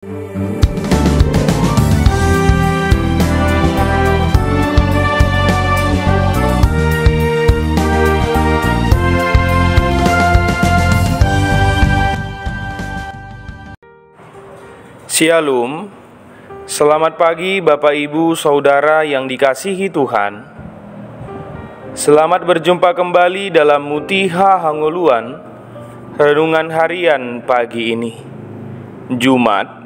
Shalom, selamat pagi Bapak Ibu Saudara yang dikasihi Tuhan. Selamat berjumpa kembali dalam Mutiha Hangoluan, renungan harian pagi ini, Jumat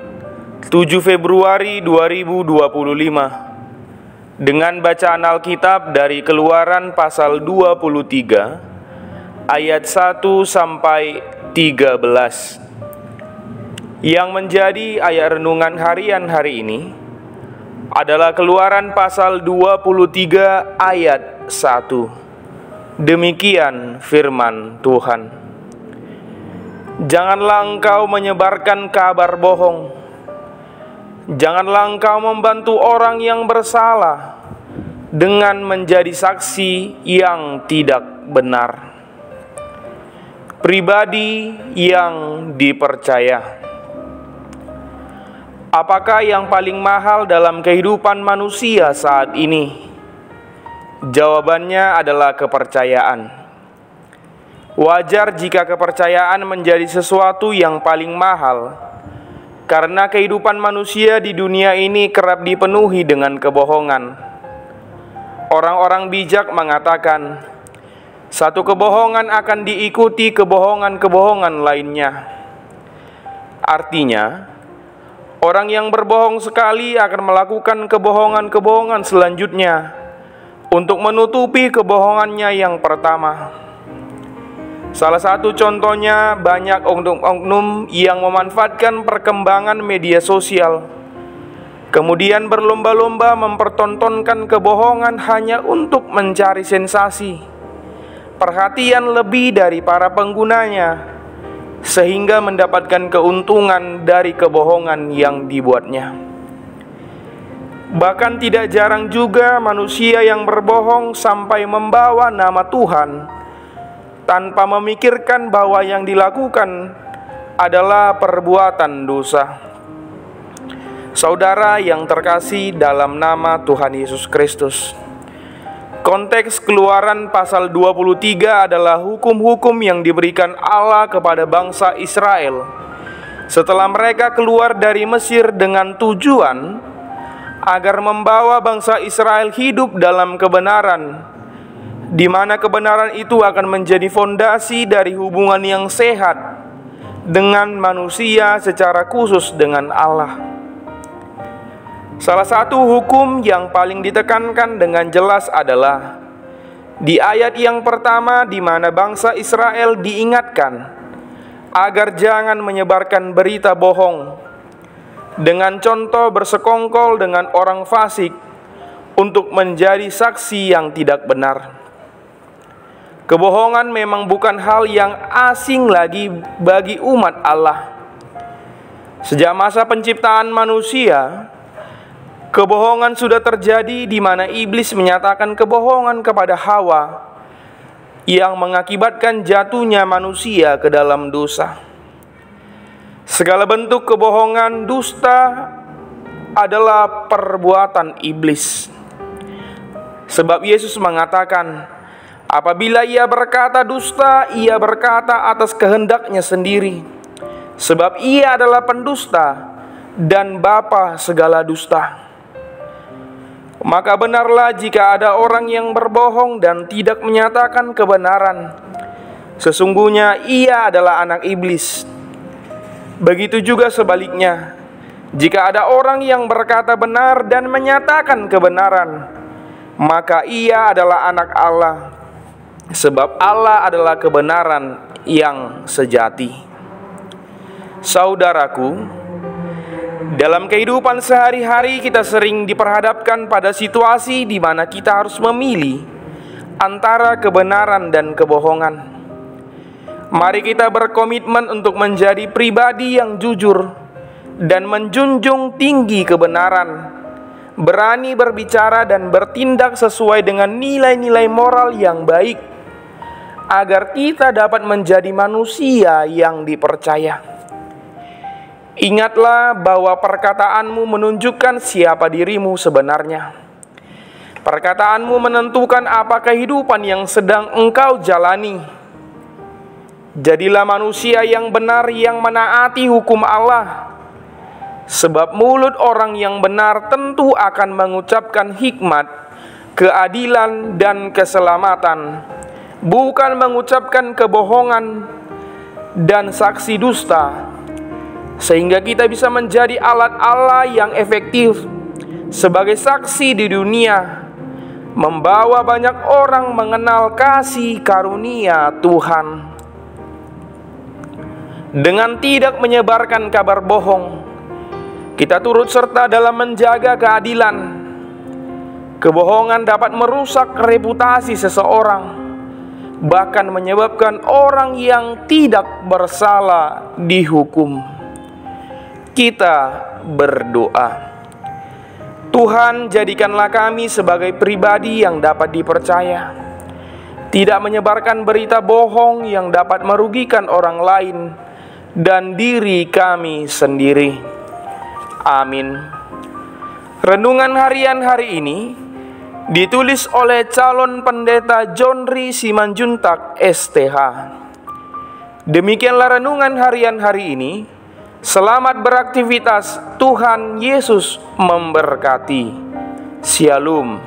7 Februari 2025, dengan bacaan Alkitab dari Keluaran pasal 23 ayat 1 sampai 13. Yang menjadi ayat renungan harian hari ini adalah Keluaran pasal 23 ayat 1. Demikian firman Tuhan. Janganlah engkau menyebarkan kabar bohong. Janganlah engkau membantu orang yang bersalah dengan menjadi saksi yang tidak benar. Pribadi yang dipercaya. Apakah yang paling mahal dalam kehidupan manusia saat ini? Jawabannya adalah kepercayaan. Wajar jika kepercayaan menjadi sesuatu yang paling mahal, karena kehidupan manusia di dunia ini kerap dipenuhi dengan kebohongan. Orang-orang bijak mengatakan, satu kebohongan akan diikuti kebohongan-kebohongan lainnya. Artinya, orang yang berbohong sekali akan melakukan kebohongan-kebohongan selanjutnya untuk menutupi kebohongannya yang pertama. Salah satu contohnya, banyak oknum-oknum yang memanfaatkan perkembangan media sosial, kemudian berlomba-lomba mempertontonkan kebohongan hanya untuk mencari sensasi, perhatian lebih dari para penggunanya, sehingga mendapatkan keuntungan dari kebohongan yang dibuatnya. Bahkan tidak jarang juga manusia yang berbohong sampai membawa nama Tuhan tanpa memikirkan bahwa yang dilakukan adalah perbuatan dosa. Saudara yang terkasih dalam nama Tuhan Yesus Kristus, konteks Keluaran pasal 23 adalah hukum-hukum yang diberikan Allah kepada bangsa Israel setelah mereka keluar dari Mesir dengan tujuan agar membawa bangsa Israel hidup dalam kebenaran, di mana kebenaran itu akan menjadi fondasi dari hubungan yang sehat dengan manusia, secara khusus dengan Allah. Salah satu hukum yang paling ditekankan dengan jelas adalah di ayat yang pertama, di mana bangsa Israel diingatkan agar jangan menyebarkan berita bohong dengan contoh bersekongkol dengan orang fasik untuk menjadi saksi yang tidak benar. Kebohongan memang bukan hal yang asing lagi bagi umat Allah. Sejak masa penciptaan manusia, kebohongan sudah terjadi, di mana iblis menyatakan kebohongan kepada Hawa yang mengakibatkan jatuhnya manusia ke dalam dosa. Segala bentuk kebohongan, dusta adalah perbuatan iblis. Sebab Yesus mengatakan, apabila ia berkata dusta, ia berkata atas kehendaknya sendiri, sebab ia adalah pendusta dan bapa segala dusta. Maka benarlah jika ada orang yang berbohong dan tidak menyatakan kebenaran, sesungguhnya ia adalah anak iblis. Begitu juga sebaliknya, jika ada orang yang berkata benar dan menyatakan kebenaran, maka ia adalah anak Allah, sebab Allah adalah kebenaran yang sejati. Saudaraku, dalam kehidupan sehari-hari kita sering diperhadapkan pada situasi di mana kita harus memilih antara kebenaran dan kebohongan. Mari kita berkomitmen untuk menjadi pribadi yang jujur dan menjunjung tinggi kebenaran, berani berbicara dan bertindak sesuai dengan nilai-nilai moral yang baik, agar kita dapat menjadi manusia yang dipercaya. Ingatlah bahwa perkataanmu menunjukkan siapa dirimu sebenarnya. Perkataanmu menentukan apa kehidupan yang sedang engkau jalani. Jadilah manusia yang benar yang menaati hukum Allah, sebab mulut orang yang benar tentu akan mengucapkan hikmat, keadilan, dan keselamatan, bukan mengucapkan kebohongan dan saksi dusta, sehingga kita bisa menjadi alat Allah yang efektif sebagai saksi di dunia, membawa banyak orang mengenal kasih karunia Tuhan. Dengan tidak menyebarkan kabar bohong, kita turut serta dalam menjaga keadilan. Kebohongan dapat merusak reputasi seseorang, bahkan menyebabkan orang yang tidak bersalah dihukum. Kita berdoa. Tuhan, jadikanlah kami sebagai pribadi yang dapat dipercaya, tidak menyebarkan berita bohong yang dapat merugikan orang lain dan diri kami sendiri. Amin. Renungan harian hari ini ditulis oleh calon pendeta John Ri Simanjuntak STH. Demikianlah renungan harian hari ini. Selamat beraktivitas, Tuhan Yesus memberkati. Shalom.